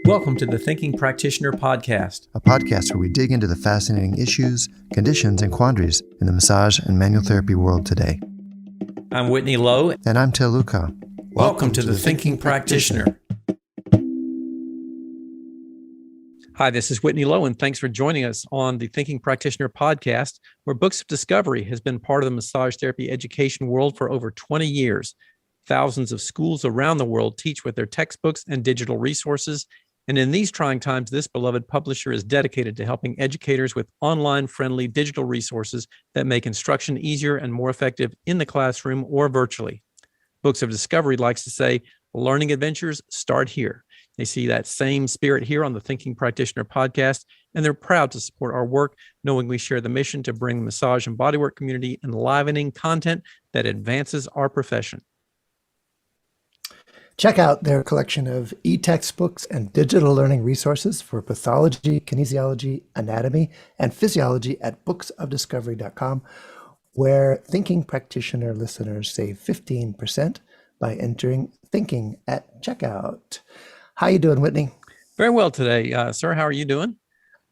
Welcome to the Thinking Practitioner Podcast, a podcast where we dig into the fascinating issues, conditions, and quandaries in the massage and manual therapy world today. I'm Whitney Lowe. And I'm Til Whitney. Welcome to the Thinking Practitioner. Hi, this is Whitney Lowe, and thanks for joining us on the Thinking Practitioner Podcast, where Books of Discovery has been part of the massage therapy education world for over 20 years. Thousands of schools around the world teach with their textbooks and digital resources. And in these trying times, this beloved publisher is dedicated to helping educators with online-friendly digital resources that make instruction easier and more effective in the classroom or virtually. Books of Discovery likes to say, learning adventures start here. They see that same spirit here on the Thinking Practitioner Podcast, and they're proud to support our work, knowing we share the mission to bring the massage and bodywork community enlivening content that advances our profession. Check out their collection of e-textbooks and digital learning resources for pathology, kinesiology, anatomy, and physiology at booksofdiscovery.com, where Thinking Practitioner listeners save 15% by entering Thinking at checkout. How you doing, Whitney? Very well today, sir. How are you doing?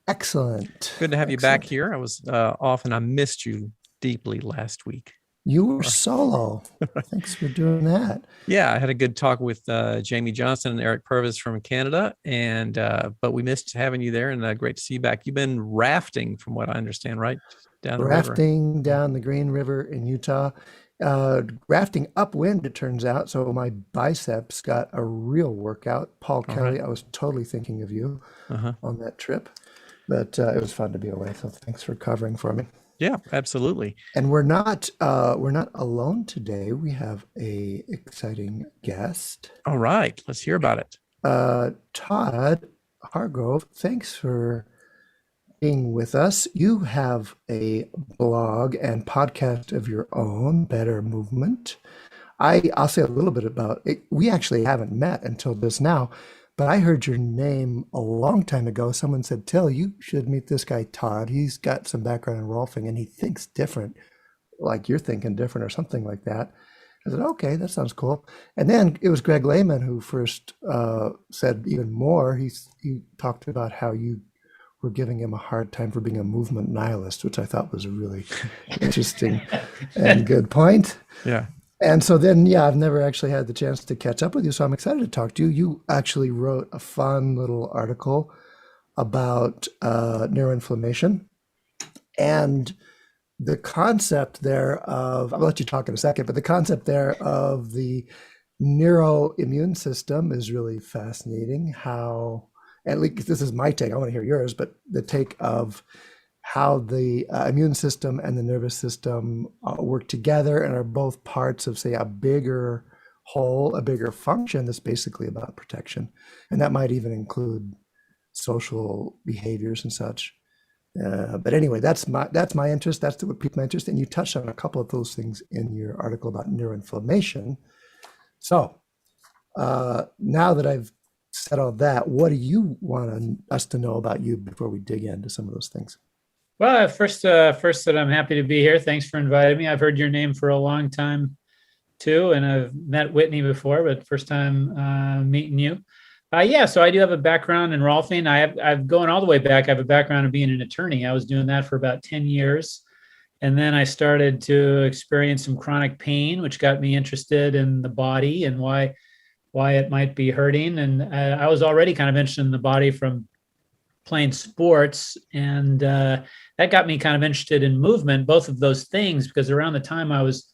Excellent. Good to have you back here. I was off and I missed you deeply last week. You were solo. Thanks for doing that. Yeah, I had a good talk with Jamie Johnson and Eric Purvis from Canada, and but we missed having you there, and great to see you back. You've been rafting, from what I understand, right? Down the rafting river. Down the Green River in Utah. Rafting upwind, it turns out. So my biceps got a real workout. Paul Kelly, I was totally thinking of you on that trip, but it was fun to be away. So thanks for covering for me. Yeah, absolutely. And we're not alone today. We have a exciting guest. All right, let's hear about it. Todd Hargrove, thanks for being with us. You have a blog and podcast of your own, Better Movement. I'll say a little bit about it. We actually haven't met until just now, but I heard your name a long time ago. Someone said, Til, you should meet this guy, Todd. He's got some background in rolfing and he thinks different, like you're thinking different or something like that. I said, okay, that sounds cool. And then it was Greg Lehman who first said even more. He talked about how you were giving him a hard time for being a movement nihilist, which I thought was a really interesting and good point. Yeah. And so then, I've never actually had the chance to catch up with you, so I'm excited to talk to you. You actually wrote a fun little article about neuroinflammation and the concept there of, I'll let you talk in a second, but the concept there of the neuro-immune system is really fascinating. How, at least this is my take, I want to hear yours, but the take of how the immune system and the nervous system work together and are both parts of, say, a bigger whole, a bigger function that's basically about protection. And that might even include social behaviors and such. But anyway, that's my interest. That's what piqued my interest. And you touched on a couple of those things in your article about neuroinflammation. So now that I've said all that, what do you want us to know about you before we dig into some of those things? Well, first that I'm happy to be here. Thanks for inviting me. I've heard your name for a long time too, and I've met Whitney before, but first time meeting you. So I do have a background in rolfing. I've going all the way back. I have a background of being an attorney. I was doing that for about 10 years. And then I started to experience some chronic pain, which got me interested in the body and why it might be hurting. And I was already kind of interested in the body from playing sports, and that got me kind of interested in movement, both of those things, because around the time I was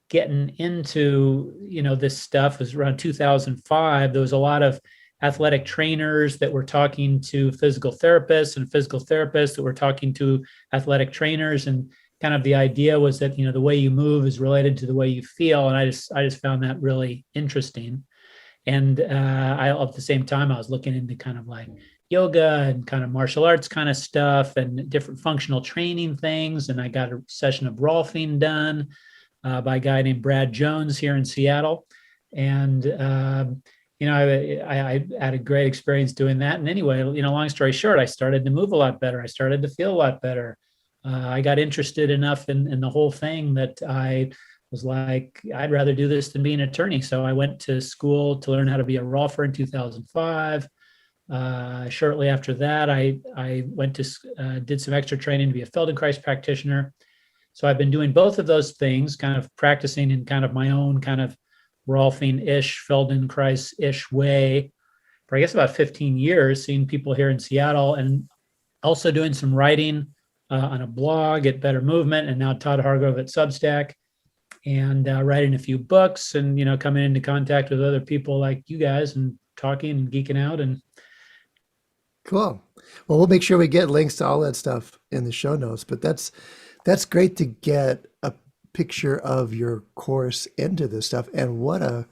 getting into, this stuff was around 2005. There was a lot of athletic trainers that were talking to physical therapists and physical therapists that were talking to athletic trainers. And kind of the idea was that, the way you move is related to the way you feel. And I just found that really interesting. And at the same time, I was looking into kind of like yoga and kind of martial arts kind of stuff and different functional training things. And I got a session of rolfing done by a guy named Brad Jones here in Seattle. And, I had a great experience doing that. And anyway, long story short, I started to move a lot better. I started to feel a lot better. I got interested enough in the whole thing that I was like, I'd rather do this than be an attorney. So I went to school to learn how to be a rolfer in 2005. Shortly after that, I went to did some extra training to be a Feldenkrais practitioner. So I've been doing both of those things, kind of practicing in kind of my own kind of Rolfing-ish, Feldenkrais-ish way for I guess about 15 years, seeing people here in Seattle, and also doing some writing on a blog at Better Movement, and now Todd Hargrove at Substack, and writing a few books, and coming into contact with other people like you guys and talking and geeking out. And Cool. Well, we'll make sure we get links to all that stuff in the show notes, but that's great to get a picture of your course into this stuff, and what a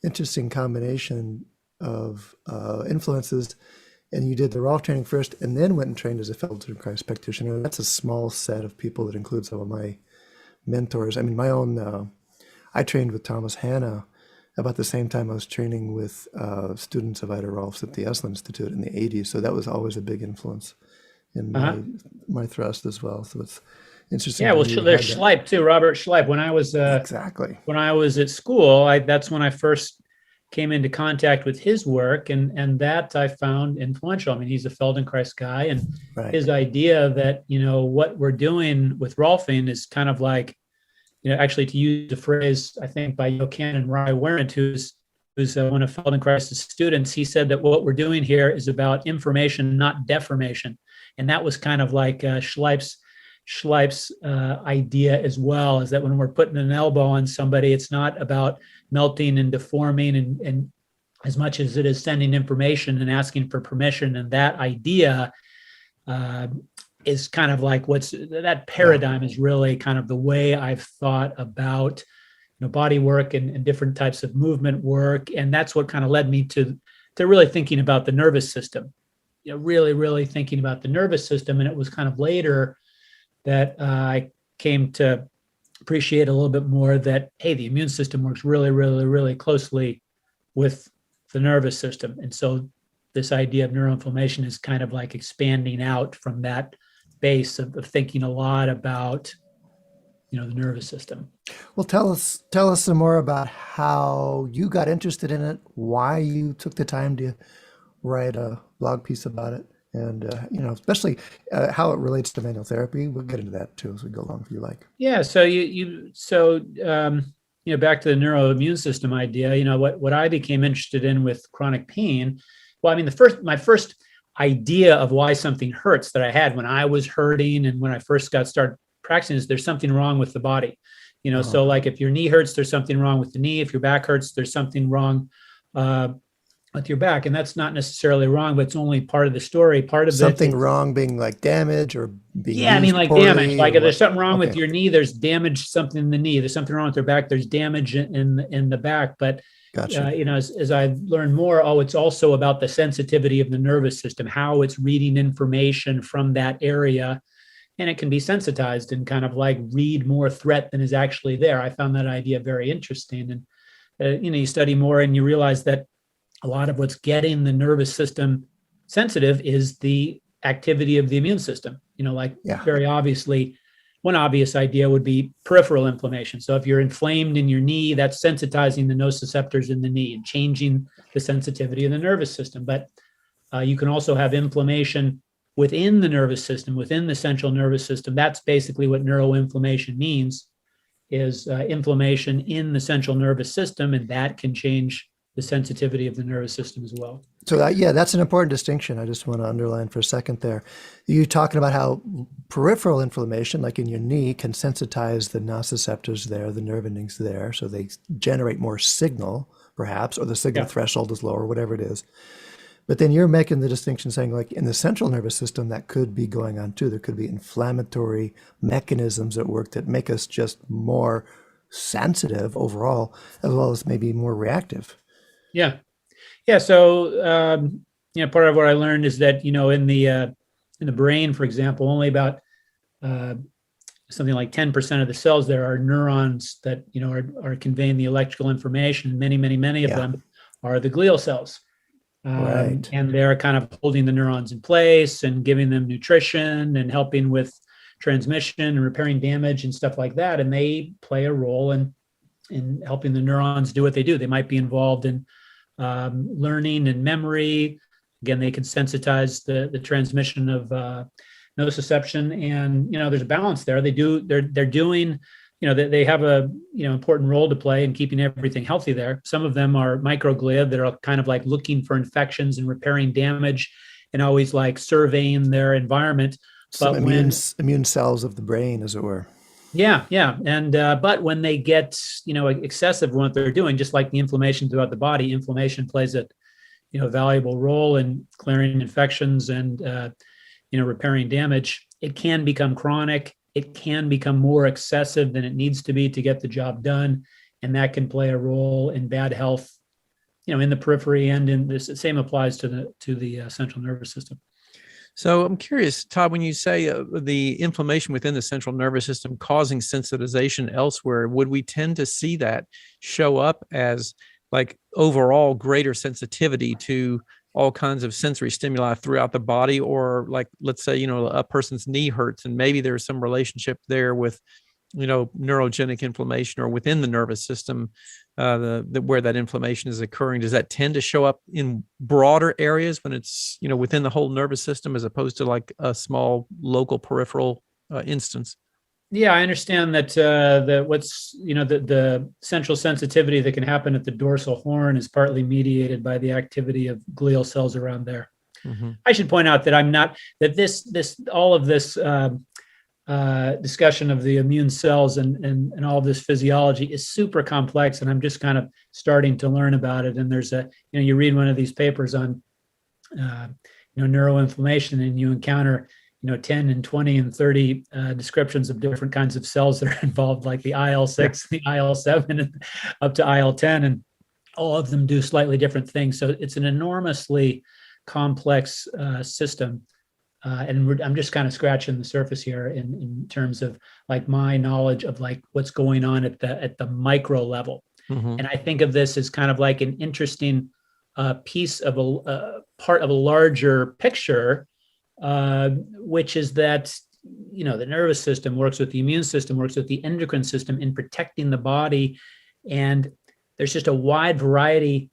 interesting combination of influences. And you did the Rolf training first and then went and trained as a Feldenkrais practitioner. That's a small set of people that includes some of my mentors. I mean, my own, I trained with Thomas Hanna about the same time I was training with students of Ida Rolf's at the Esalen Institute in the 80s. So that was always a big influence in my thrust as well. So it's interesting. Yeah, well, there's Schleip too, Robert Schleip. When I was when I was at school, that's when I first came into contact with his work, and that I found influential. I mean, he's a Feldenkrais guy, and his idea that, what we're doing with Rolfing is kind of like, actually, to use the phrase, I think by Johann Rai Werent, who's one of Feldenkrais' students, he said that what we're doing here is about information, not deformation. And that was kind of like Schleip's idea as well, is that when we're putting an elbow on somebody, it's not about melting and deforming and as much as it is sending information and asking for permission. And that idea is kind of like that paradigm is really kind of the way I've thought about body work and different types of movement work. And that's what kind of led me to really thinking about the nervous system, really thinking about the nervous system. And it was kind of later that I came to appreciate a little bit more that, hey, the immune system works really closely with the nervous system. And so this idea of neuroinflammation is kind of like expanding out from that base of thinking a lot about, the nervous system. Well, tell us some more about how you got interested in it, why you took the time to write a blog piece about it, and especially how it relates to manual therapy. We'll get into that too as we go along, if you like. Yeah. So back to the neuroimmune system idea. What I became interested in with chronic pain. Well, I mean, my first idea of why something hurts that I had when I was hurting and when I first started practicing is there's something wrong with the body. So like if your knee hurts, there's something wrong with the knee. If your back hurts, there's something wrong with your back. And that's not necessarily wrong, but it's only part of the story. Part of something wrong being like damage or being like poorly, damage. Like if there's something wrong with your knee, there's damage, something in the knee. There's something wrong with their back, there's damage in the back. But gotcha. As I learn more, it's also about the sensitivity of the nervous system, how it's reading information from that area. And it can be sensitized and kind of like read more threat than is actually there. I found that idea very interesting. And, you study more and you realize that a lot of what's getting the nervous system sensitive is the activity of the immune system. Very obviously, one obvious idea would be peripheral inflammation. So if you're inflamed in your knee, that's sensitizing the nociceptors in the knee and changing the sensitivity of the nervous system. But you can also have inflammation within the nervous system, within the central nervous system. That's basically what neuroinflammation means, is inflammation in the central nervous system, and that can change the sensitivity of the nervous system as well. So that's an important distinction. I just want to underline for a second there. You're talking about how peripheral inflammation, like in your knee, can sensitize the nociceptors there, the nerve endings there, so they generate more signal, perhaps, or the signal threshold is lower, whatever it is. But then you're making the distinction saying, like in the central nervous system, that could be going on too. There could be inflammatory mechanisms at work that make us just more sensitive overall, as well as maybe more reactive. Yeah. So, part of what I learned is that, in the brain, for example, only about something like 10% of the cells there are neurons that, are conveying the electrical information. Many of them are the glial cells. Right. And they're kind of holding the neurons in place and giving them nutrition and helping with transmission and repairing damage and stuff like that. And they play a role in helping the neurons do what they do. They might be involved in learning and memory, Again, they can sensitize the transmission of nociception, and there's a balance there. They're doing, they have a important role to play in keeping everything healthy there. Some of them are microglia that are kind of like looking for infections and repairing damage, and always like surveying their environment. Some immune cells of the brain, as it were. Yeah. And but when they get excessive in what they're doing, just like the inflammation throughout the body, inflammation plays a valuable role in clearing infections and repairing damage. It can become chronic. It can become more excessive than it needs to be to get the job done, and that can play a role in bad health, in the periphery, and in this. The same applies to the central nervous system. So I'm curious, Todd, when you say the inflammation within the central nervous system causing sensitization elsewhere, would we tend to see that show up as like overall greater sensitivity to all kinds of sensory stimuli throughout the body? Or like, let's say, a person's knee hurts and maybe there's some relationship there with, neurogenic inflammation or within the nervous system, where that inflammation is occurring. Does that tend to show up in broader areas when it's, within the whole nervous system as opposed to like a small local peripheral instance? Yeah, I understand that the central sensitivity that can happen at the dorsal horn is partly mediated by the activity of glial cells around there. Mm-hmm. I should point out that I'm not that all of this discussion of the immune cells and all of this physiology is super complex, and I'm just kind of starting to learn about it. And there's you read one of these papers on neuroinflammation, and you encounter 10 and 20 and 30 descriptions of different kinds of cells that are involved, like the IL-6, the IL-7, and up to IL-10, and all of them do slightly different things. So it's an enormously complex system. And I'm just kind of scratching the surface here in terms of like my knowledge of like what's going on at the micro level. Mm-hmm. And I think of this as kind of like an interesting piece of a part of a larger picture, which is that, the nervous system works with the immune system, works with the endocrine system in protecting the body. And there's just a wide variety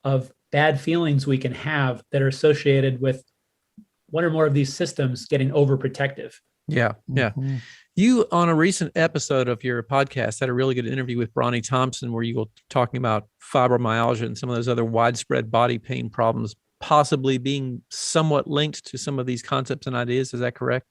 of bad feelings we can have that are associated with one or more of these systems getting overprotective. Yeah. Mm-hmm. You, on a recent episode of your podcast, had a really good interview with Bronnie Thompson where you were talking about fibromyalgia and some of those other widespread body pain problems possibly being somewhat linked to some of these concepts and ideas. Is that correct?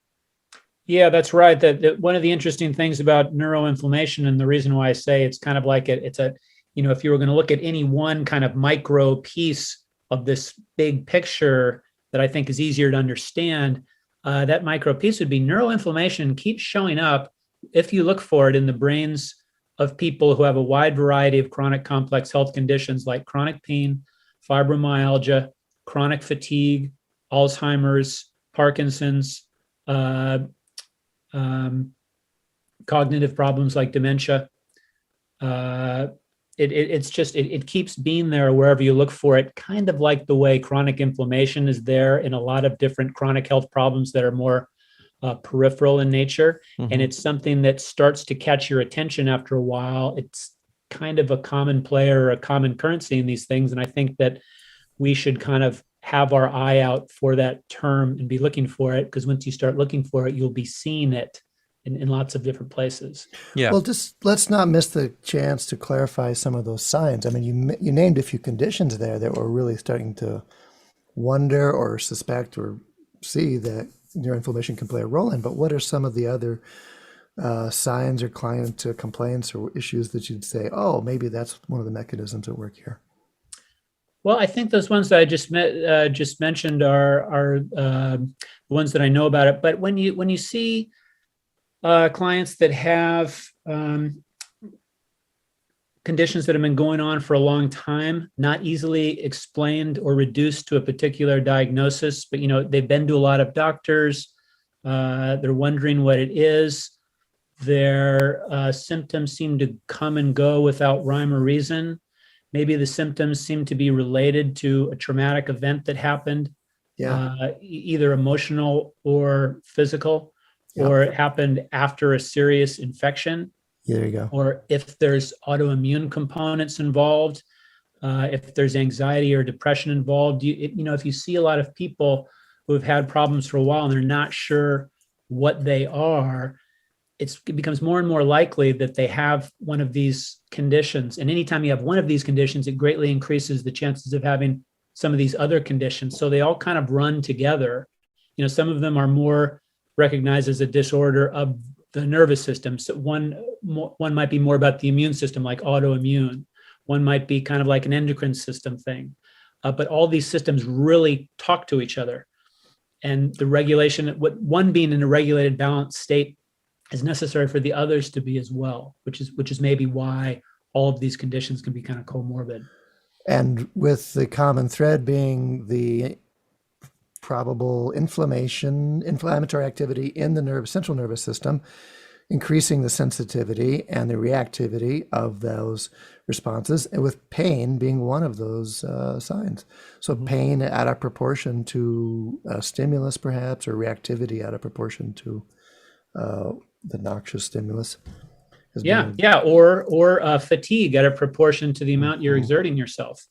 Yeah, that's right. That one of the interesting things about neuroinflammation, and the reason why I say it's kind of like it's a, if you were going to look at any one kind of micro piece of this big picture that I think is easier to understand, that micro piece would be neuroinflammation keeps showing up if you look for it in the brains of people who have a wide variety of chronic complex health conditions like chronic pain, fibromyalgia, chronic fatigue, Alzheimer's, Parkinson's, cognitive problems like dementia. It keeps being there wherever you look for it, kind of like the way chronic inflammation is there in a lot of different chronic health problems that are more peripheral in nature. Mm-hmm. And it's something that starts to catch your attention after a while. It's kind of a common player, a common currency in these things. And I think that we should kind of have our eye out for that term and be looking for it, because once you start looking for it, you'll be seeing it in lots of different places. Yeah. Well, just let's not miss the chance to clarify some of those signs. I mean, you named a few conditions there that we're really starting to wonder or suspect or see that neuroinflammation can play a role in. But what are some of the other signs or client complaints or issues that you'd say, oh, maybe that's one of the mechanisms at work here? Well, I think those ones that I just mentioned are the ones that I know about it. But when you see clients that have conditions that have been going on for a long time, not easily explained or reduced to a particular diagnosis, but they've been to a lot of doctors. They're wondering what it is. Their symptoms seem to come and go without rhyme or reason. Maybe the symptoms seem to be related to a traumatic event that happened, either emotional or physical. Yeah. Or it happened after a serious infection. There you go. Or if there's autoimmune components involved, if there's anxiety or depression involved. If you see a lot of people who have had problems for a while and they're not sure what they are, it becomes more and more likely that they have one of these conditions. And anytime you have one of these conditions, it greatly increases the chances of having some of these other conditions. So they all kind of run together. Some of them are more recognized as a disorder of the nervous system. So one might be more about the immune system, like autoimmune. One might be kind of like an endocrine system thing. But all these systems really talk to each other. And the regulation, one being in a regulated, balanced state, is necessary for the others to be as well, which is maybe why all of these conditions can be kind of comorbid. And with the common thread being the probable inflammatory activity in the central nervous system, increasing the sensitivity and the reactivity of those responses, and with pain being one of those signs. So pain out of proportion to stimulus, perhaps, or reactivity out of proportion to the noxious stimulus. Or fatigue out of proportion to the amount you're exerting yourself,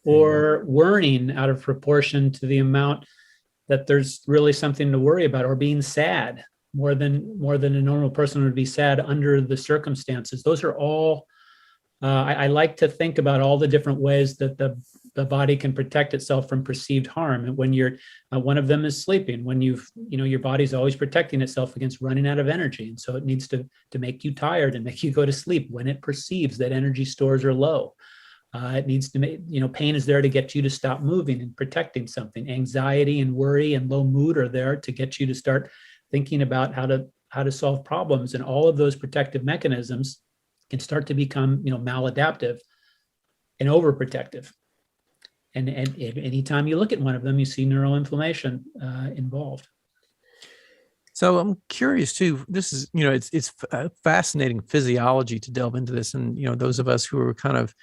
or worrying out of proportion to the amount that there's really something to worry about, or being sad more than a normal person would be sad under the circumstances. Those are all, I like to think about all the different ways that the body can protect itself from perceived harm. And when you're, one of them is sleeping, when your body's always protecting itself against running out of energy. And so it needs to make you tired and make you go to sleep when it perceives that energy stores are low. It needs to make, pain is there to get you to stop moving and protecting something. Anxiety and worry and low mood are there to get you to start thinking about how to solve problems. And all of those protective mechanisms can start to become, maladaptive and overprotective. And anytime you look at one of them, you see neuroinflammation involved. So I'm curious too. This is, it's fascinating physiology to delve into this, and those of us who are kind of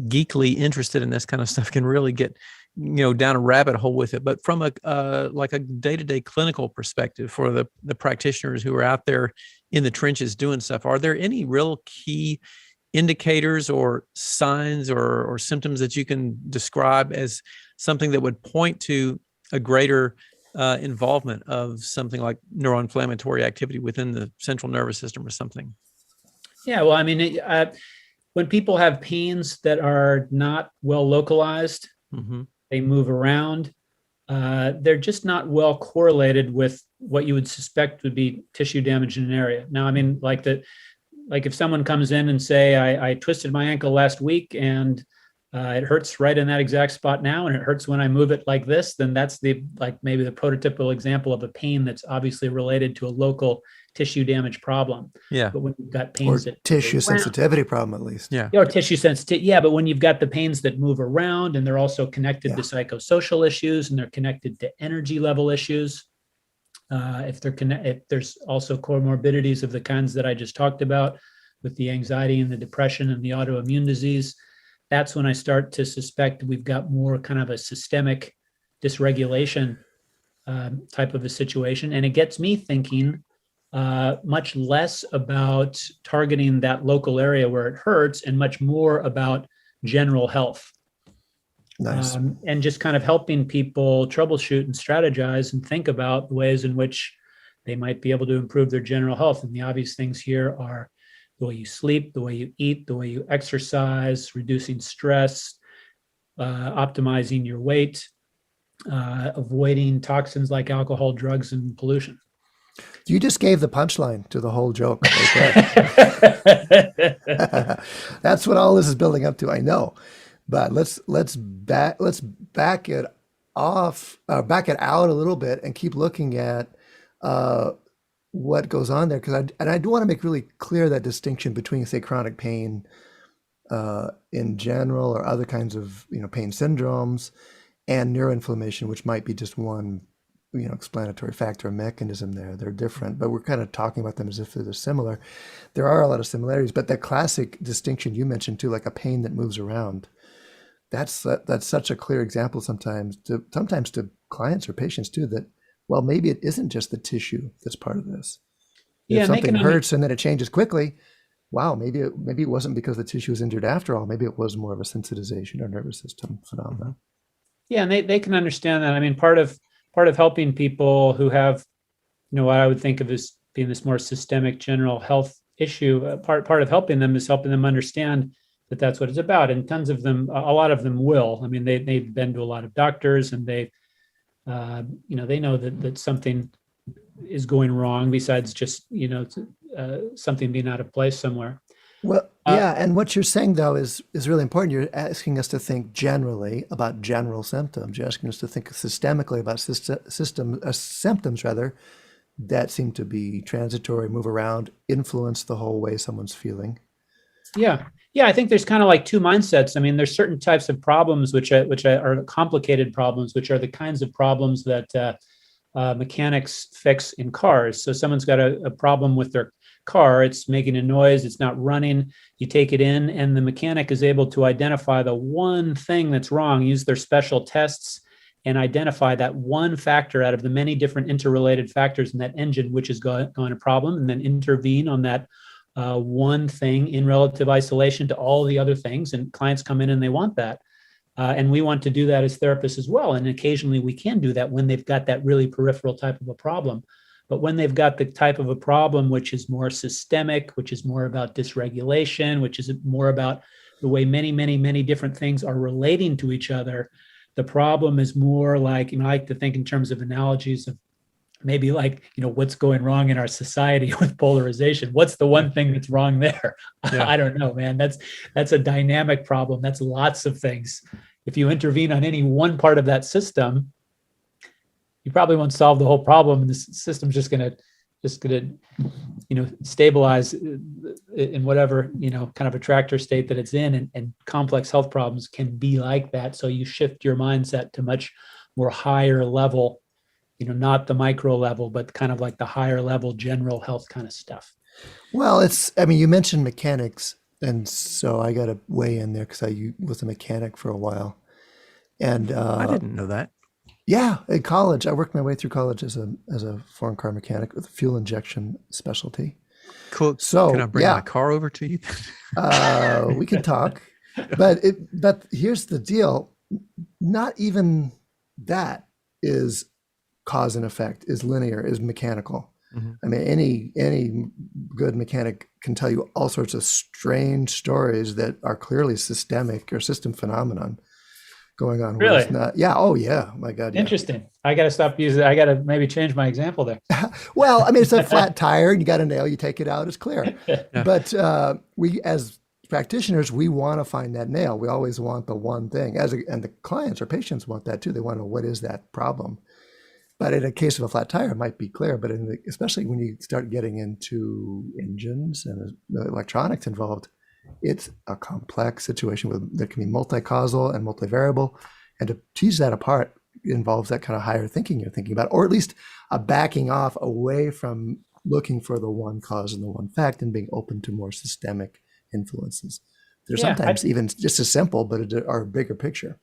geekily interested in this kind of stuff can really get, down a rabbit hole with it. But from a like a day-to-day clinical perspective for the practitioners who are out there in the trenches doing stuff, are there any real key indicators or signs or symptoms that you can describe as something that would point to a greater involvement of something like neuroinflammatory activity within the central nervous system or something? Yeah, well, I mean, when people have pains that are not well localized, they move around, they're just not well correlated with what you would suspect would be tissue damage in an area. Now, I mean, like if someone comes in and say, I twisted my ankle last week and it hurts right in that exact spot now, and it hurts when I move it like this, then that's maybe the prototypical example of a pain that's obviously related to a local tissue damage problem. Yeah. But when you've got pains or tissue sensitivity problem, at least. Yeah. Or tissue sensitivity. Yeah. But when you've got the pains that move around and they're also connected to psychosocial issues and they're connected to energy level issues, if there's also comorbidities of the kinds that I just talked about with the anxiety and the depression and the autoimmune disease, that's when I start to suspect we've got more kind of a systemic dysregulation type of a situation. And it gets me thinking much less about targeting that local area where it hurts and much more about general health. Nice. And just kind of helping people troubleshoot and strategize and think about the ways in which they might be able to improve their general health. And the obvious things here are the way you sleep, the way you eat, the way you exercise, reducing stress, optimizing your weight, avoiding toxins like alcohol, drugs, and pollution. You just gave the punchline to the whole joke. Right there. That's what all this is building up to, I know. But let's back it out a little bit and keep looking at what goes on there, because I do want to make really clear that distinction between, say, chronic pain in general or other kinds of pain syndromes and neuroinflammation, which might be just one explanatory factor or mechanism there. They're different, but we're kind of talking about them as if they're similar. There are a lot of similarities, but that classic distinction you mentioned too, like a pain that moves around, that's such a clear example sometimes to clients or patients too, that, well, maybe it isn't just the tissue that's part of this. If something hurts and then it changes quickly, wow, maybe it wasn't because the tissue was injured after all. Maybe it was more of a sensitization or nervous system phenomenon. Yeah, and they can understand that. I mean, part of helping people who have, what I would think of as being this more systemic general health issue, part of helping them is helping them understand that that's what it's about. And tons of them, a lot of them will. I mean, they've been to a lot of doctors, and they know that something is going wrong besides just, something being out of place somewhere. Well, yeah, and what you're saying though is really important. You're asking us to think generally about general symptoms. You're asking us to think systemically about symptoms rather that seem to be transitory, move around, influence the whole way someone's feeling. Yeah, I think there's kind of like two mindsets. I mean, there's certain types of problems which are complicated problems, which are the kinds of problems that mechanics fix in cars. So someone's got a problem with their car, it's making a noise, it's not running, you take it in, and the mechanic is able to identify the one thing that's wrong, use their special tests, and identify that one factor out of the many different interrelated factors in that engine, which is going a problem, and then intervene on that one thing in relative isolation to all the other things. And clients come in and they want that. And we want to do that as therapists as well. And occasionally we can do that when they've got that really peripheral type of a problem. But when they've got the type of a problem which is more systemic, which is more about dysregulation, which is more about the way many, many, many different things are relating to each other, the problem is more like, I like to think in terms of analogies of maybe like, what's going wrong in our society with polarization. What's the one thing that's wrong there? Yeah. I don't know, man. That's a dynamic problem. That's lots of things. If you intervene on any one part of that system, you probably won't solve the whole problem, and the system's just gonna stabilize in whatever kind of a tractor state that it's in, and complex health problems can be like that. So you shift your mindset to much more higher level, not the micro level, but kind of like the higher level general health kind of stuff. Well, you mentioned mechanics, and so I got to weigh in there because I was a mechanic for a while, and I didn't know that. Yeah, in college, I worked my way through college as a foreign car mechanic with a fuel injection specialty. Cool. So can I bring my car over to you? We can talk, but here's the deal: not even that is cause and effect, is linear, is mechanical. Mm-hmm. I mean, any good mechanic can tell you all sorts of strange stories that are clearly systemic or system phenomenon going on. Really? Yeah. Oh, yeah. My God. Yeah. Interesting. I got to stop using it. I got to maybe change my example there. Well, I mean, it's a flat tire and you got a nail, you take it out, it's clear. Yeah. But we, as practitioners, we want to find that nail. We always want the one thing, and the clients or patients want that too. They want to know, what is that problem? But in a case of a flat tire, it might be clear. But especially when you start getting into engines and the electronics involved, it's a complex situation that can be multi-causal and multivariable. And to tease that apart involves that kind of higher thinking you're thinking about, or at least a backing off away from looking for the one cause and the one fact and being open to more systemic influences. They're sometimes even just as simple, but are a bigger picture.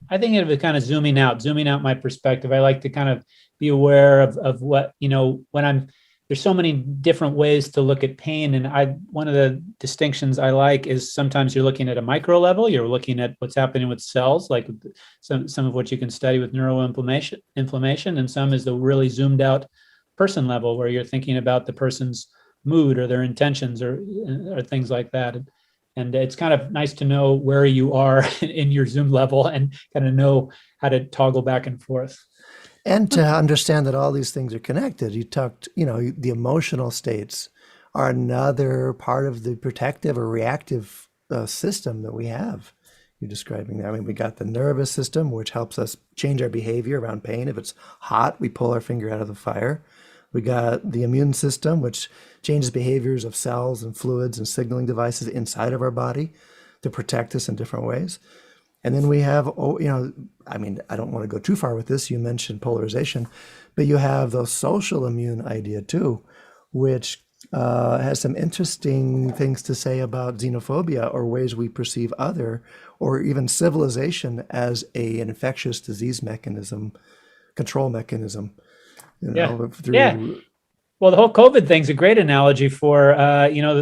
I think of it kind of zooming out my perspective. I like to kind of be aware of what, there's so many different ways to look at pain. And one of the distinctions I like is sometimes you're looking at a micro level, you're looking at what's happening with cells, like some of what you can study with neuroinflammation, and some is the really zoomed out person level where you're thinking about the person's mood or their intentions or things like that. And it's kind of nice to know where you are in your zoom level and kind of know how to toggle back and forth. And to understand that all these things are connected. You talked, the emotional states are another part of the protective or reactive system that we have. You're describing that. I mean, we got the nervous system, which helps us change our behavior around pain. If it's hot, we pull our finger out of the fire. We got the immune system, which changes behaviors of cells and fluids and signaling devices inside of our body to protect us in different ways. And then we have, I don't want to go too far with this. You mentioned polarization, but you have the social immune idea too, which has some interesting things to say about xenophobia or ways we perceive other, or even civilization as an infectious disease mechanism, control mechanism. Well, the whole COVID thing's a great analogy for,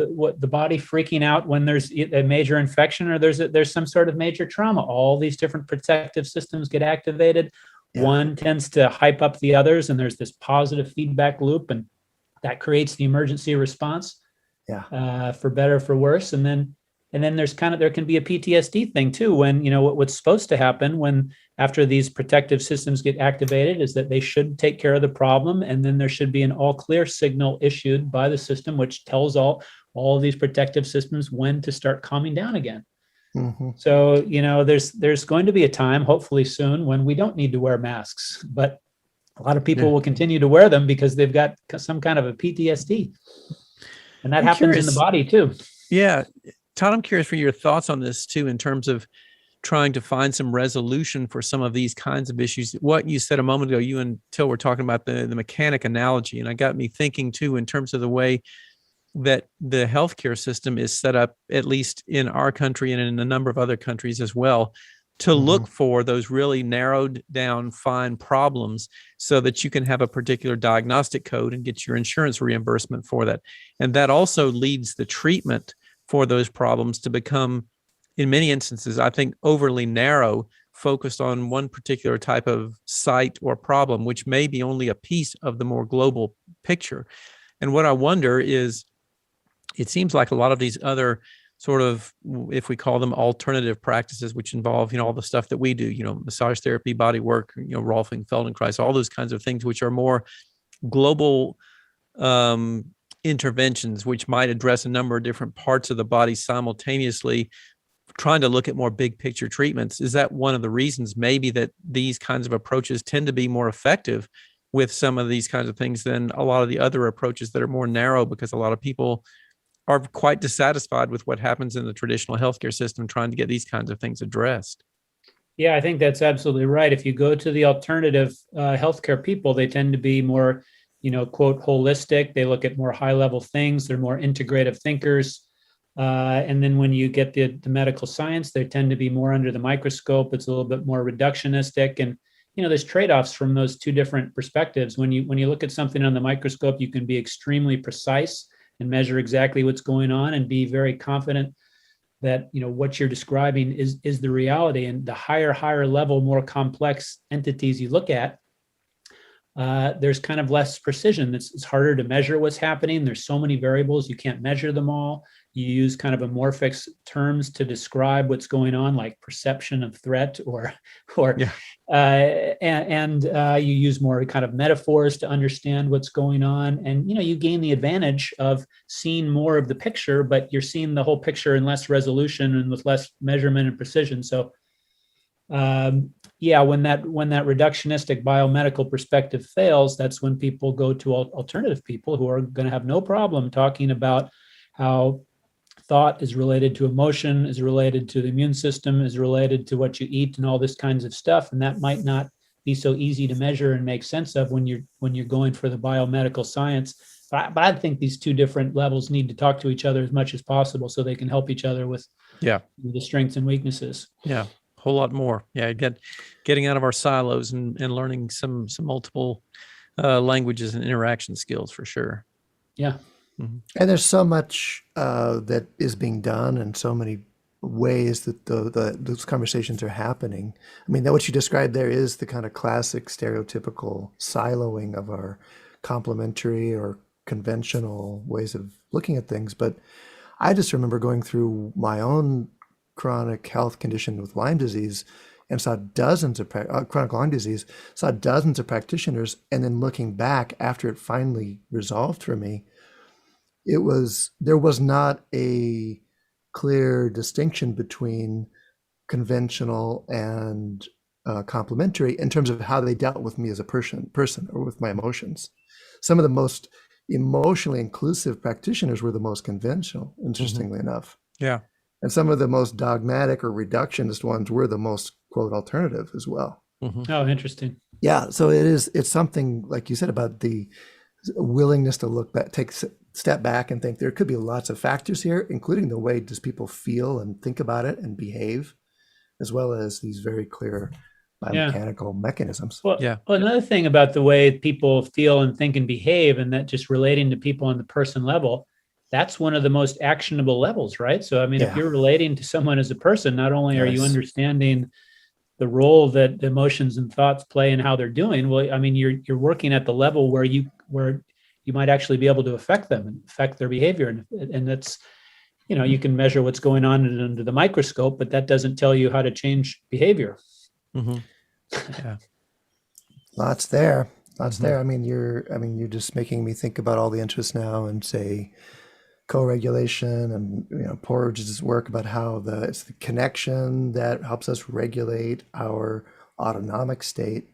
what the body freaking out when there's a major infection or there's some sort of major trauma. All these different protective systems get activated. Yeah. One tends to hype up the others, and there's this positive feedback loop, and that creates the emergency response. Yeah. For better, for worse, and then there can be a PTSD thing too. When what's supposed to happen when after these protective systems get activated is that they should take care of the problem, and then there should be an all clear signal issued by the system, which tells all of these protective systems when to start calming down again. Mm-hmm. So there's going to be a time, hopefully soon, when we don't need to wear masks, but a lot of people will continue to wear them because they've got some kind of a PTSD, and that happens in the body too. Yeah. Todd, I'm curious for your thoughts on this too, in terms of trying to find some resolution for some of these kinds of issues. What you said a moment ago, you and Til were talking about the mechanic analogy, and I got me thinking too, in terms of the way that the healthcare system is set up, at least in our country and in a number of other countries as well, to look for those really narrowed down, fine problems so that you can have a particular diagnostic code and get your insurance reimbursement for that. And that also leads the treatment for those problems to become, in many instances, I think, overly narrow, focused on one particular type of site or problem, which may be only a piece of the more global picture. And what I wonder is, it seems like a lot of these other sort of, if we call them alternative practices, which involve, all the stuff that we do, massage therapy, body work, Rolfing, Feldenkrais, all those kinds of things, which are more global interventions, which might address a number of different parts of the body simultaneously, trying to look at more big picture treatments. Is that one of the reasons maybe that these kinds of approaches tend to be more effective with some of these kinds of things than a lot of the other approaches that are more narrow, because a lot of people are quite dissatisfied with what happens in the traditional healthcare system trying to get these kinds of things addressed? Yeah, I think that's absolutely right. If you go to the alternative healthcare people, they tend to be more, quote, holistic. They look at more high level things. They're more integrative thinkers. And then when you get the medical science, they tend to be more under the microscope. It's a little bit more reductionistic. And, there's trade-offs from those two different perspectives. When you look at something on the microscope, you can be extremely precise and measure exactly what's going on and be very confident that what you're describing is the reality. And the higher level, more complex entities you look at, there's kind of less precision. It's harder to measure what's happening. There's so many variables, you can't measure them all. You use kind of amorphous terms to describe what's going on, like perception of threat, you use more kind of metaphors to understand what's going on. And, you gain the advantage of seeing more of the picture, but you're seeing the whole picture in less resolution and with less measurement and precision. So, when that reductionistic biomedical perspective fails, that's when people go to alternative people who are going to have no problem talking about how thought is related to emotion, is related to the immune system, is related to what you eat and all this kinds of stuff. And that might not be so easy to measure and make sense of when you're going for the biomedical science. But I think these two different levels need to talk to each other as much as possible so they can help each other with the strengths and weaknesses. Yeah. Whole lot more. Yeah. Getting out of our silos and learning some multiple languages and interaction skills for sure. Yeah. Mm-hmm. And there's so much that is being done and so many ways that those conversations are happening. I mean, that what you described there is the kind of classic stereotypical siloing of our complementary or conventional ways of looking at things. But I just remember going through my own chronic health condition with Lyme disease and saw dozens of chronic Lyme disease, saw dozens of practitioners, and then looking back after it finally resolved for me, there was not a clear distinction between conventional and complementary in terms of how they dealt with me as a person or with my emotions. Some of the most emotionally inclusive practitioners were the most conventional, interestingly enough. Yeah. And some of the most dogmatic or reductionist ones were the most, quote, alternative as well. Mm-hmm. Oh, interesting. Yeah. So it's something, like you said, about the willingness to look back, take a step back and think there could be lots of factors here, including the way just people feel and think about it and behave, as well as these very clear biomechanical mechanisms. Well, another thing about the way people feel and think and behave, and that just relating to people on the person level, that's one of the most actionable levels, right? So, I mean, if you're relating to someone as a person, not only are you understanding the role that emotions and thoughts play in how they're doing, well, I mean, you're working at the level where you might actually be able to affect them and affect their behavior. And that's, you can measure what's going on under the microscope, but that doesn't tell you how to change behavior. Mm-hmm. Yeah. Lots there. I mean, you're just making me think about all the interests now and say co-regulation and, Porges' work about how it's the connection that helps us regulate our autonomic state,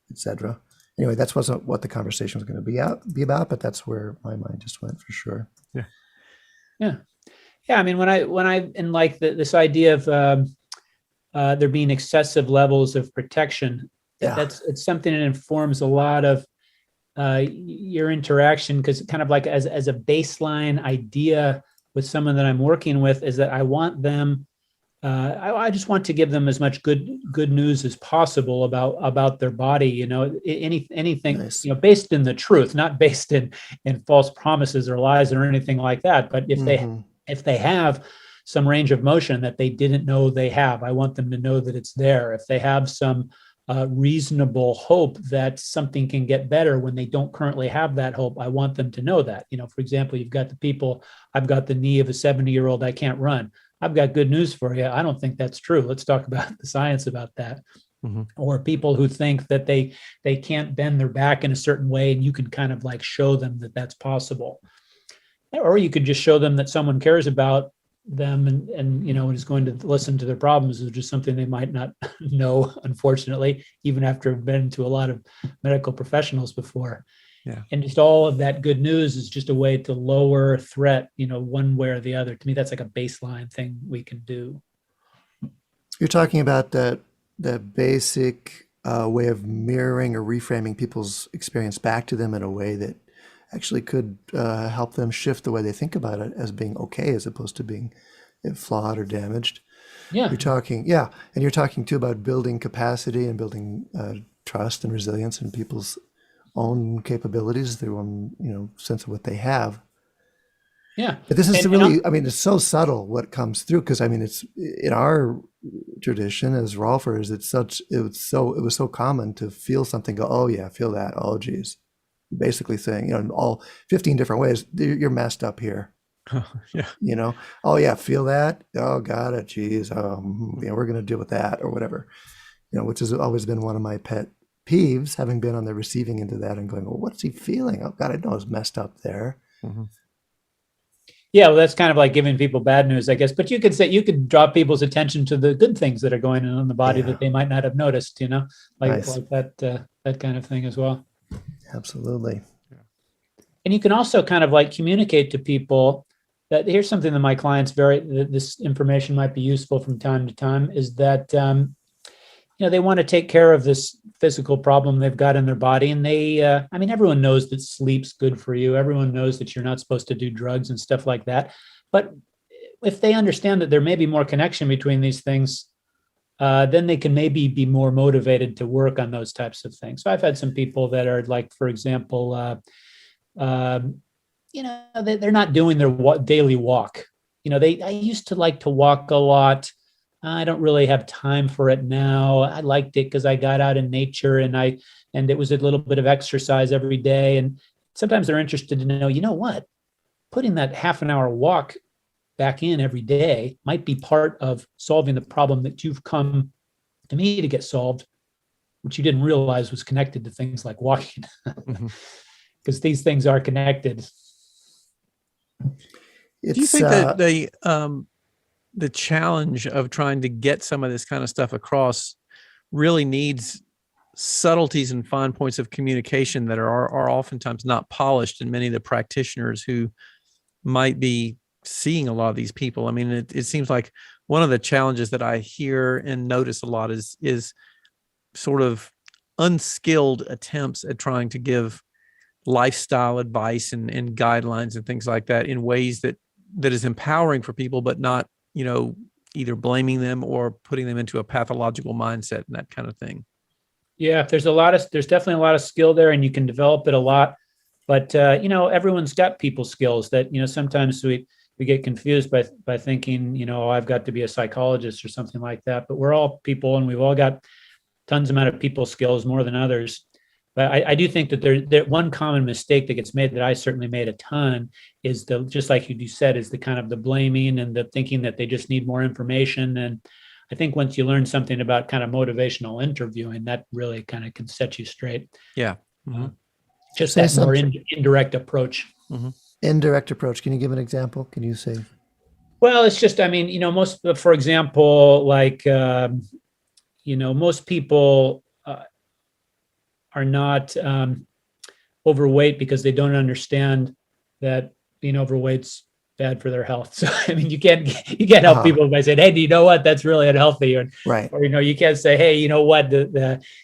etc. Anyway, that wasn't what the conversation was going to be about, but that's where my mind just went for sure. Yeah. I mean, when I and like this idea of there being excessive levels of protection, it's something that informs a lot of your interaction, because kind of like as a baseline idea with someone that I'm working with is that I want them. I just want to give them as much good news as possible about their body. Anything Nice. Based in the truth, not based in false promises or lies or anything like that. But if they have some range of motion that they didn't know they have, I want them to know that it's there. If they have some reasonable hope that something can get better when they don't currently have that hope, I want them to know that. For example, you've got the people, I've got the knee of a 70-year-old, I can't run. I've got good news for you. I don't think that's true. Let's talk about the science about that. Mm-hmm. Or people who think that they can't bend their back in a certain way, and you can kind of like show them that that's possible. Or you could just show them that someone cares about them and is going to listen to their problems, which is something they might not know, unfortunately, even after I've been to a lot of medical professionals before. Yeah. And just all of that good news is just a way to lower threat, one way or the other. To me, that's like a baseline thing we can do. You're talking about the basic way of mirroring or reframing people's experience back to them in a way that actually could help them shift the way they think about it as being okay, as opposed to being flawed or damaged. Yeah. You're talking too about building capacity and building trust and resilience in people's own capabilities, their own, sense of what they have. Yeah. But this is it's so subtle what comes through, because it's in our tradition as Rolfers, it was so common to feel something, go, oh yeah, feel that, oh geez. Basically saying, in all 15 different ways, you're messed up here. Yeah. Oh yeah, feel that? Oh, got it. Geez. We're going to deal with that or whatever, which has always been one of my pet peeves, having been on the receiving end of that and going, well, what's he feeling? Oh God, I know it's messed up there. Mm-hmm. Yeah, well, that's kind of like giving people bad news, I guess. But you could draw people's attention to the good things that are going on in the body that they might not have noticed, like that kind of thing as well. Absolutely. And you can also kind of like communicate to people that here's something that my clients this information might be useful from time to time, is that, they want to take care of this physical problem they've got in their body. And everyone knows that sleep's good for you. Everyone knows that you're not supposed to do drugs and stuff like that. But if they understand that there may be more connection between these things, then they can maybe be more motivated to work on those types of things. So I've had some people that are like, for example, they're not doing their daily walk. I used to like to walk a lot. I don't really have time for it now. I liked it because I got out in nature and it was a little bit of exercise every day. And sometimes they're interested to know, what, putting that half an hour walk back in every day might be part of solving the problem that you've come to me to get solved, which you didn't realize was connected to things like walking, because these things are connected. Do you think that the challenge of trying to get some of this kind of stuff across really needs subtleties and fine points of communication that are oftentimes not polished in many of the practitioners who might be seeing a lot of these people? I mean, it seems like one of the challenges that I hear and notice a lot is sort of unskilled attempts at trying to give lifestyle advice and guidelines and things like that in ways that is empowering for people, but not, either blaming them or putting them into a pathological mindset and that kind of thing. Yeah, there's definitely a lot of skill there, and you can develop it a lot. But everyone's got people skills that sometimes we get confused by thinking I've got to be a psychologist or something like that. But we're all people, and we've all got tons amount of people skills, more than others. But I do think that there one common mistake that gets made, that I certainly made a ton, is just like you said, is the kind of the blaming and the thinking that they just need more information. And I think once you learn something about kind of motivational interviewing, that really kind of can set you straight. Yeah. Mm-hmm. Just that more indirect approach. Mm-hmm. Indirect approach. Can you give an example? Can you say? Well, it's just, most, for example, like, most people are not overweight because they don't understand that being overweight's bad for their health. So, you can't help people by saying, hey, do you know what? That's really unhealthy. Right. Or, you can't say, hey, you know what?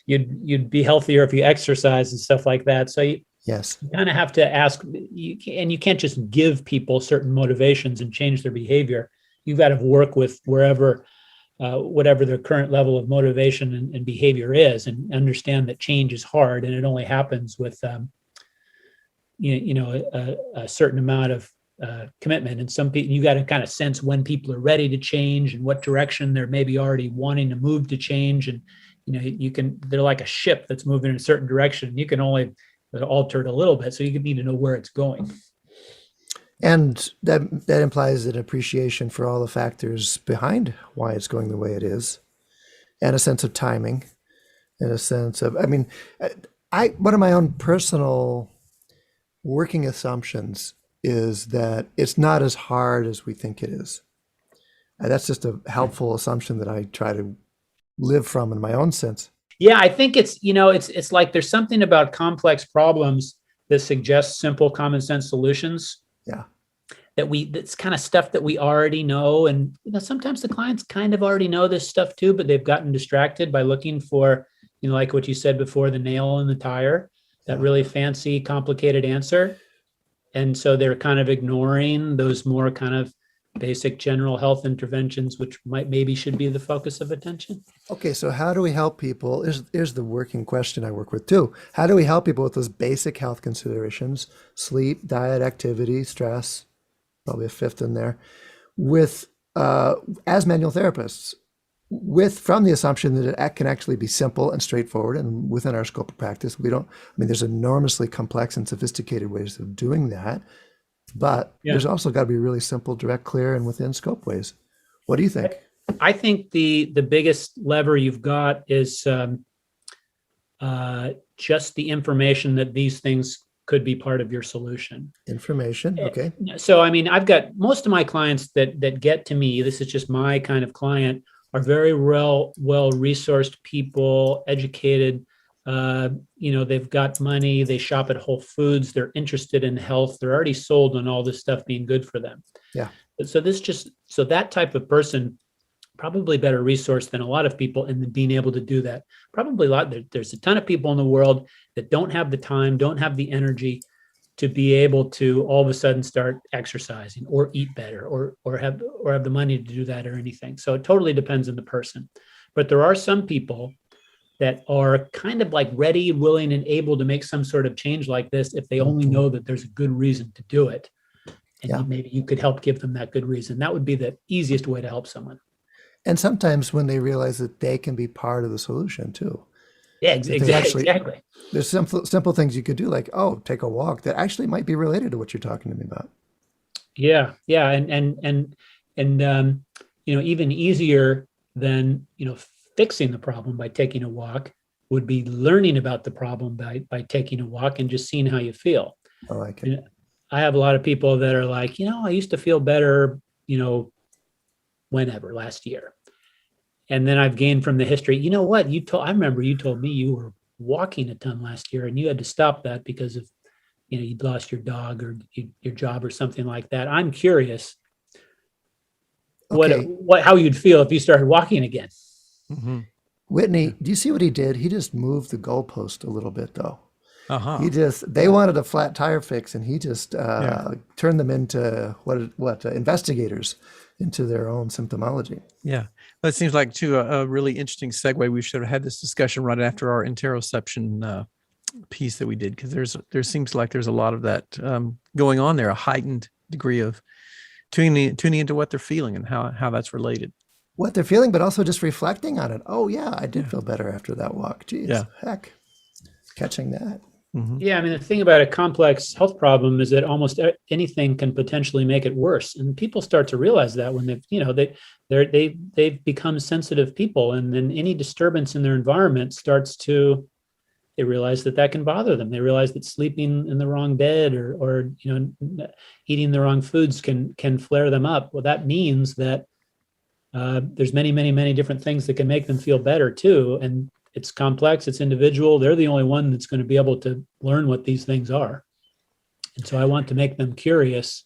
You'd be healthier if you exercise and stuff like that. So yes, you kind of have to ask, and you can't just give people certain motivations and change their behavior. You've got to work with whatever their current level of motivation and behavior is, and understand that change is hard, and it only happens with a certain amount of commitment. And some people, you got to kind of sense when people are ready to change and what direction they're maybe already wanting to move to change. And they're like a ship that's moving in a certain direction. You can only alter it a little bit, so you need to know where it's going. And that implies an appreciation for all the factors behind why it's going the way it is, and a sense of timing, and a sense of, one of my own personal working assumptions is that it's not as hard as we think it is. And that's just a helpful assumption that I try to live from in my own sense. Yeah, I think it's like there's something about complex problems that suggests simple common sense solutions. Yeah. That's kind of stuff that we already know. And sometimes the clients kind of already know this stuff too, but they've gotten distracted by looking for, like what you said before, the nail in the tire, that really fancy, complicated answer. And so they're kind of ignoring those more kind of basic general health interventions, which maybe should be the focus of attention. Okay, so how do we help people? Here's the working question I work with too. How do we help people with those basic health considerations, sleep, diet, activity, stress, probably a fifth in there, with as manual therapists, from the assumption that it can actually be simple and straightforward, and within our scope of practice, there's enormously complex and sophisticated ways of doing that, but there's also got to be really simple, direct, clear, and within scope ways. What do you think? I think the biggest lever you've got is just the information that these things could be part of your solution. Information, okay. So, I've got most of my clients that get to me, this is just my kind of client, are very well resourced people, educated. They've got money, they shop at Whole Foods, they're interested in health, they're already sold on all this stuff being good for them. Yeah. So that type of person, probably better resource than a lot of people in being able to do that. Probably there's a ton of people in the world that don't have the time, don't have the energy to be able to all of a sudden start exercising or eat better or have the money to do that or anything. So it totally depends on the person. But there are some people that are kind of like ready, willing, and able to make some sort of change like this if they only know that there's a good reason to do it. And maybe you could help give them that good reason. That would be the easiest way to help someone. And sometimes when they realize that they can be part of the solution too. Yeah, exactly. There's simple things you could do, like, take a walk, that actually might be related to what you're talking to me about. Yeah. And even easier than, fixing the problem by taking a walk would be learning about the problem by taking a walk and just seeing how you feel. I like it. I have a lot of people that are like, I used to feel better, whenever last year. And then I've gained from the history, what I remember you told me you were walking a ton last year and you had to stop that because of, you'd lost your dog or your job or something like that. I'm curious how you'd feel if you started walking again. Mm-hmm. Whitney, do you see what he did? He just moved the goalpost a little bit though. Uh-huh. They wanted a flat tire fix, and he just Yeah. turned them into investigators into their own symptomology. Yeah. That seems like too a really interesting segue. We should have had this discussion right after our interoception piece that we did, because there seems like there's a lot of that going on there, a heightened degree of tuning into what they're feeling and how that's related. What they're feeling, but also just reflecting on it. Oh yeah, I did feel better after that walk. Geez, heck, catching that. Mm-hmm. Yeah, I mean, the thing about a complex health problem is that almost anything can potentially make it worse, and people start to realize that when they've become sensitive people, and then any disturbance in their environment they realize that can bother them. They realize that sleeping in the wrong bed or eating the wrong foods can flare them up. Well, that means that there's many, many, many different things that can make them feel better too, and it's complex, it's individual. They're the only one that's going to be able to learn what these things are. And so I want to make them curious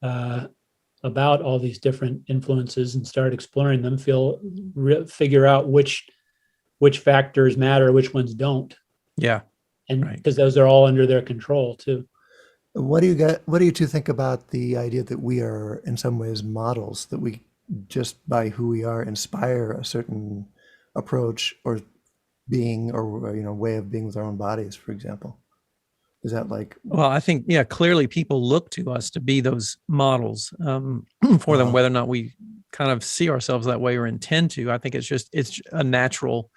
about all these different influences and start exploring them, figure out which factors matter, which ones don't. Yeah. And because those are all under their control too. What do you two think about the idea that we are in some ways models, that we just by who we are inspire a certain approach or being or way of being with our own bodies, for example? Is that like? Well, I think, clearly people look to us to be those models for them, whether or not we kind of see ourselves that way or intend to. I think it's a natural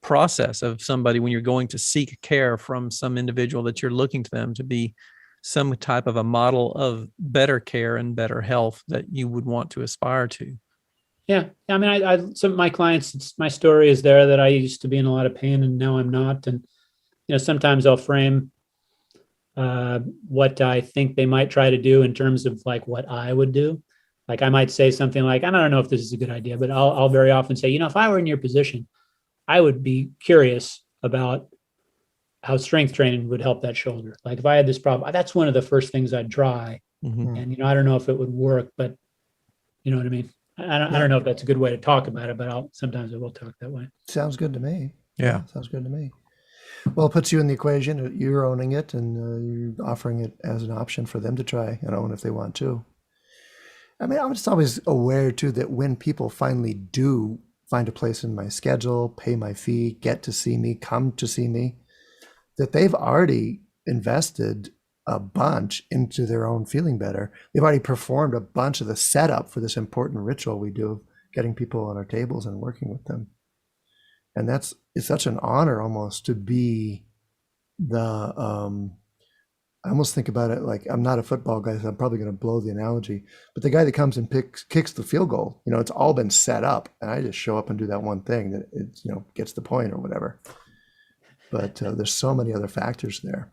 process of somebody when you're going to seek care from some individual that you're looking to them to be some type of a model of better care and better health that you would want to aspire to. Yeah. I mean, some of my clients, my story is there that I used to be in a lot of pain and now I'm not. And, sometimes I'll frame what I think they might try to do in terms of like what I would do. Like I might say something like, I don't know if this is a good idea, but I'll very often say, if I were in your position, I would be curious about how strength training would help that shoulder. Like if I had this problem, that's one of the first things I'd try. Mm-hmm. And, I don't know if it would work, but you know what I mean? I don't know if that's a good way to talk about it, but sometimes I will talk that way. Sounds good to me. Yeah. Sounds good to me. Well, it puts you in the equation. You're owning it and you're offering it as an option for them to try and own if they want to. I mean, I'm just always aware too that when people finally do find a place in my schedule, pay my fee, get to see me, come to see me, that they've already invested a bunch into their own feeling better. They've already performed a bunch of the setup for this important ritual we do, getting people on our tables and working with them. And it's such an honor almost to be I almost think about it like, I'm not a football guy, so I'm probably going to blow the analogy, but the guy that comes and kicks the field goal, it's all been set up and I just show up and do that one thing that it, gets the point or whatever. But there's so many other factors there.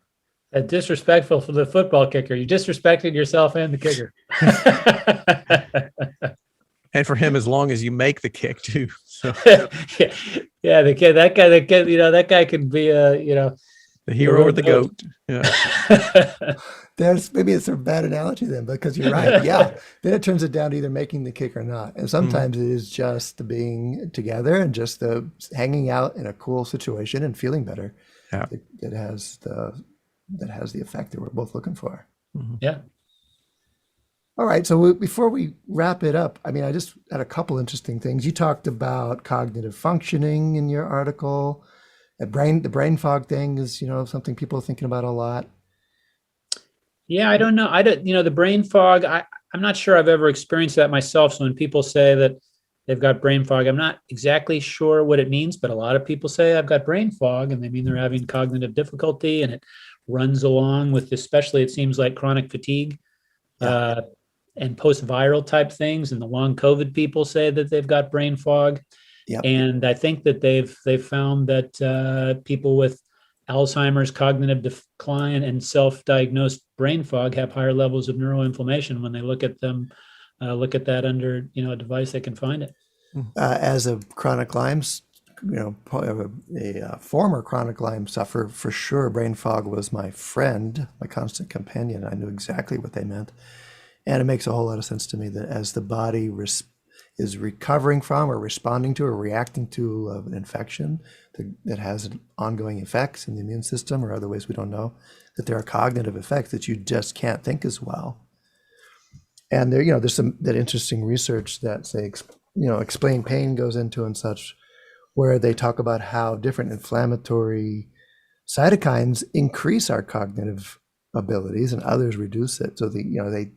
Disrespectful for the football kicker. You disrespected yourself and the kicker. And for him, as long as you make the kick too. So. yeah, the kid, that guy could be the hero or the goat. Yeah. Maybe it's a bad analogy then, because you're right. Yeah. Then it turns it down to either making the kick or not. And sometimes it is just the being together and just the hanging out in a cool situation and feeling better. Yeah. That has the effect that we're both looking for. Mm-hmm. Yeah. All right. So before we wrap it up, I mean, I just had a couple interesting things. You talked about cognitive functioning in your article. The brain fog thing is, something people are thinking about a lot. Yeah, I don't know. The brain fog, I'm not sure I've ever experienced that myself. So when people say that they've got brain fog, I'm not exactly sure what it means, but a lot of people say I've got brain fog and they mean they're having cognitive difficulty, and it runs along with, especially it seems like chronic fatigue. Yeah. And post-viral type things. And the long COVID people say that they've got brain fog. Yep. And I think that they've found that people with Alzheimer's, cognitive decline, and self-diagnosed brain fog have higher levels of neuroinflammation when they look at that under a device that can find it. As a chronic Lyme's, a former chronic Lyme sufferer, for sure, brain fog was my friend, my constant companion. I knew exactly what they meant. And it makes a whole lot of sense to me that as the body is recovering from or responding to or reacting to an infection that has ongoing effects in the immune system or other ways we don't know, that there are cognitive effects that you just can't think as well. And there, there's that interesting research that say, explain pain goes into and such, where they talk about how different inflammatory cytokines increase our cognitive abilities and others reduce it. So the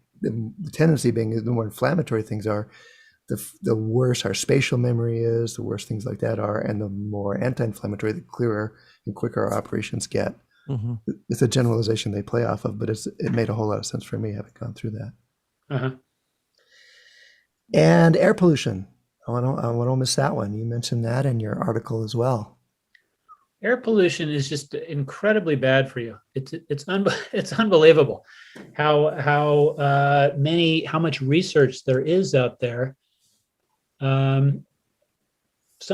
tendency being the more inflammatory things are, the worse our spatial memory is, the worse things like that are, and the more anti-inflammatory, the clearer and quicker our operations get. Mm-hmm. It's a generalization they play off of, but it made a whole lot of sense for me having gone through that. Uh-huh. And air pollution. I want to miss that one. You mentioned that in your article as well. Air pollution is just incredibly bad for you. It's unbelievable how much research there is out there. Some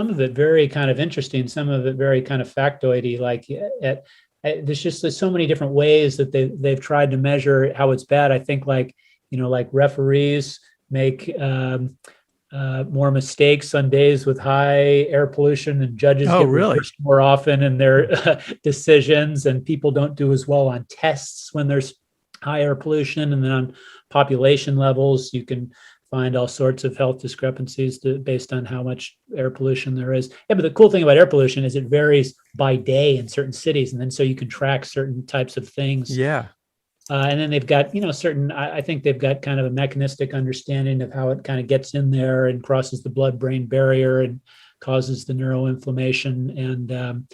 of it very kind of interesting, some of it very kind of factoidy. Like there's so many different ways that they've tried to measure how it's bad. I think like referees make more mistakes on days with high air pollution, and judges get reversed more often in their decisions, and people don't do as well on tests when there's high air pollution. And then on population levels, you can find all sorts of health discrepancies based on how much air pollution there is. Yeah, but the cool thing about air pollution is it varies by day in certain cities, and then so you can track certain types of things. Yeah. And then they've got, I think they've got kind of a mechanistic understanding of how it kind of gets in there and crosses the blood-brain barrier and causes the neuroinflammation. And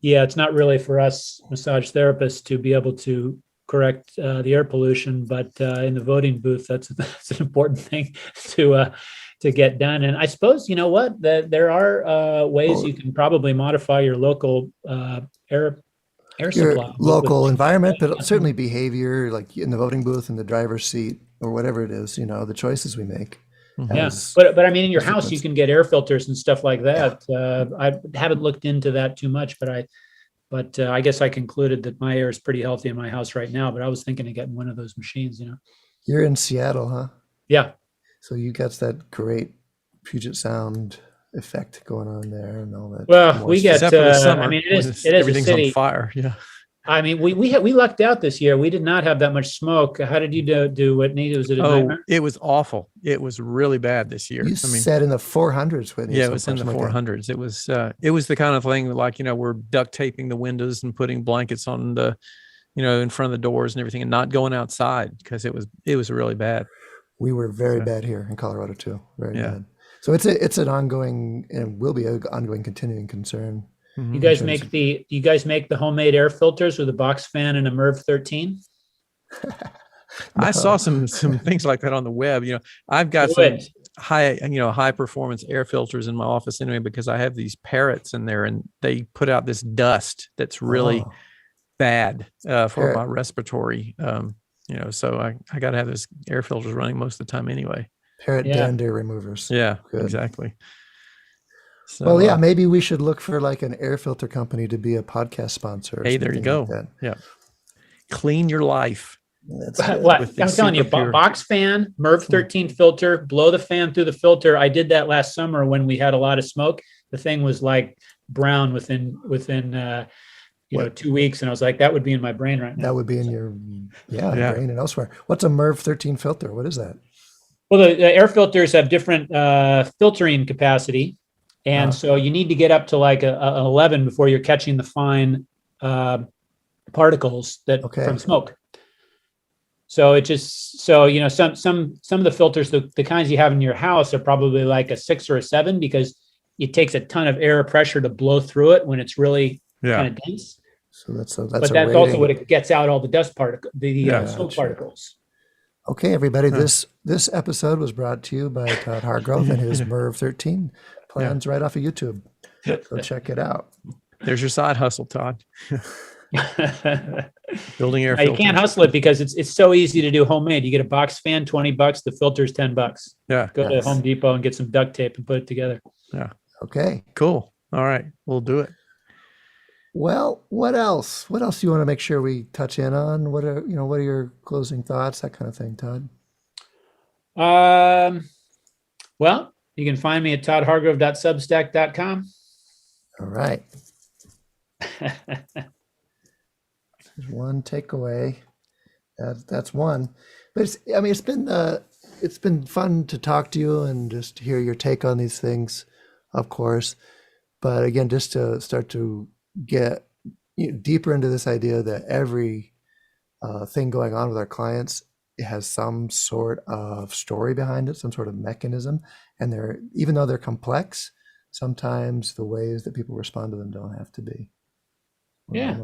it's not really for us massage therapists to be able to correct the air pollution, but in the voting booth, that's an important thing to get done. And I suppose, that there are ways you can probably modify your local air supply, local environment, but certainly behavior, like in the voting booth, in the driver's seat, or whatever it is, the choices we make. Yeah, but I mean, in your house, you can get air filters and stuff like that. Yeah. I haven't looked into that too much, but I guess I concluded that my air is pretty healthy in my house right now. But I was thinking of getting one of those machines. You're in Seattle, huh? Yeah. So you got that great Puget Sound effect going on there and all that. Well, we get. Summer, it is everything's a city. On fire. Yeah. I mean, we lucked out this year. We did not have that much smoke. How did you do Whitney? Was it a nightmare? It was awful. It was really bad this year. You said in the 400s, Whitney. Yeah, it was in the 400s. It was the kind of thing like, we're duct taping the windows and putting blankets on the, in front of the doors and everything, and not going outside because it was really bad. We were very bad here in Colorado too. Very bad. So it's an ongoing and will be an ongoing continuing concern. Mm-hmm. You guys make the homemade air filters with a box fan and a MERV 13? I saw some things like that on the web. I've got some high performance air filters in my office anyway, because I have these parrots in there and they put out this dust that's really bad for my respiratory. So I got to have this air filters running most of the time anyway. Parrot dander removers. Yeah, good. Exactly. So, maybe we should look for like an air filter company to be a podcast sponsor. Hey, there you go. Like yeah. Clean your life. What I'm telling you, box fan, MERV 13 filter, blow the fan through the filter. I did that last summer when we had a lot of smoke. The thing was like brown within 2 weeks. And I was like, that would be in my brain right now. That would be in your brain and elsewhere. What's a MERV 13 filter? What is that? Well, the air filters have different filtering capacity. And so you need to get up to like an 11 before you're catching the fine particles from smoke. So it just, some of the filters, the kinds you have in your house are probably like a 6 or a 7 because it takes a ton of air pressure to blow through it when it's really kind of dense. So that's also what it gets out all the dust particles, smoke particles. Okay, everybody, this episode was brought to you by Todd Hargrove and his MERV 13 plans right off of YouTube. So check it out. There's your side hustle, Todd. Building air filters. You can't hustle it because it's so easy to do homemade. You get a box fan, $20. The filter's $10. Yeah. Go to Home Depot and get some duct tape and put it together. Yeah. Okay. Cool. All right. We'll do it. Well, what else? What else do you want to make sure we touch in on? What are your closing thoughts? That kind of thing, Todd. Well, You can find me at toddhargrove.substack.com. All right. There's one takeaway. That's one. But it's been fun to talk to you and just hear your take on these things, of course. But again, just to start to get deeper into this idea that every thing going on with our clients, it has some sort of story behind it, some sort of mechanism. And even though they're complex, sometimes the ways that people respond to them don't have to be. Yeah.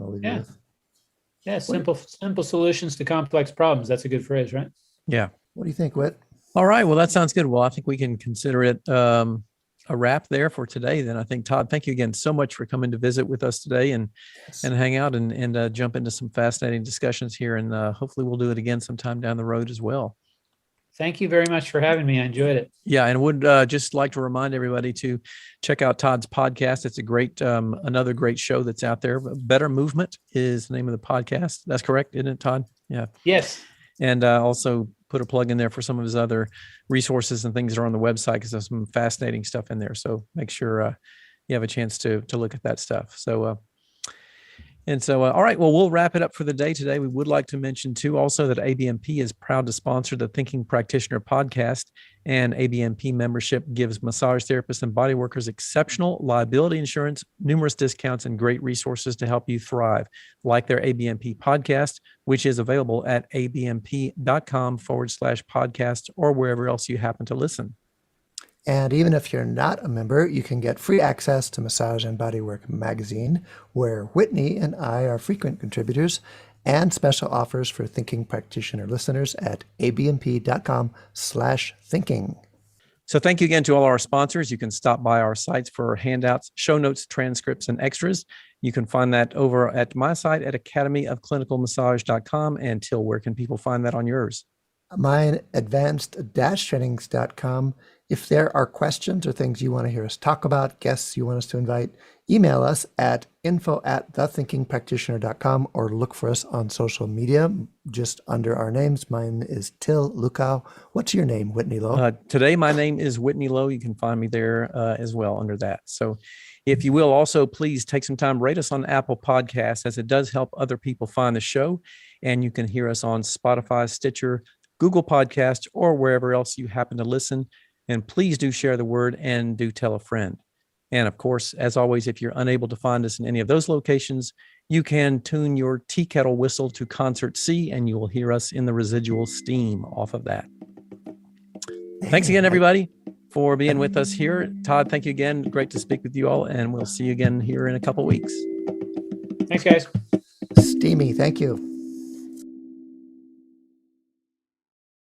Yeah. Simple solutions to complex problems. That's a good phrase, right? Yeah. What do you think, Whit? All right. Well, that sounds good. Well, I think we can consider it a wrap there for today. Then I think, Todd, thank you again so much for coming to visit with us today and hang out and jump into some fascinating discussions here. And hopefully we'll do it again sometime down the road as well. Thank you very much for having me. I enjoyed it. Yeah. And would just like to remind everybody to check out Todd's podcast. It's a great, another great show that's out there. Better Movement is the name of the podcast. That's correct, isn't it, Todd? Yeah. Yes. And also put a plug in there for some of his other resources and things that are on the website, because there's some fascinating stuff in there. So make sure you have a chance to look at that stuff. So, all right, well, we'll wrap it up for the day today. We would like to mention too, also, that ABMP is proud to sponsor the Thinking Practitioner Podcast, and ABMP membership gives massage therapists and body workers exceptional liability insurance, numerous discounts, and great resources to help you thrive, like their ABMP podcast, which is available at abmp.com/podcast or wherever else you happen to listen. And even if you're not a member, you can get free access to Massage and Bodywork magazine, where Whitney and I are frequent contributors, and special offers for Thinking Practitioner listeners at abmp.com/thinking. So thank you again to all our sponsors. You can stop by our sites for handouts, show notes, transcripts, and extras. You can find that over at my site at academyofclinicalmassage.com. And Til, where can people find that on yours? Mine, advanced-trainings.com. If there are questions or things you want to hear us talk about, guests you want us to invite, email us at info@thethinkingpractitioner.com or look for us on social media just under our names. Mine is Til Lukow. What's your name, Whitney Lowe? Today, my name is Whitney Lowe. You can find me there as well under that. So if you will also please take some time, rate us on Apple Podcasts, as it does help other people find the show. And you can hear us on Spotify, Stitcher, Google Podcast, or wherever else you happen to listen. And please do share the word and do tell a friend. And of course, as always, if you're unable to find us in any of those locations, you can tune your tea kettle whistle to concert C, and you will hear us in the residual steam off of that. Thanks again, everybody, for being with us here. Todd, thank you again. Great to speak with you all, and we'll see you again here in a couple weeks. Thanks, guys. Steamy. Thank you.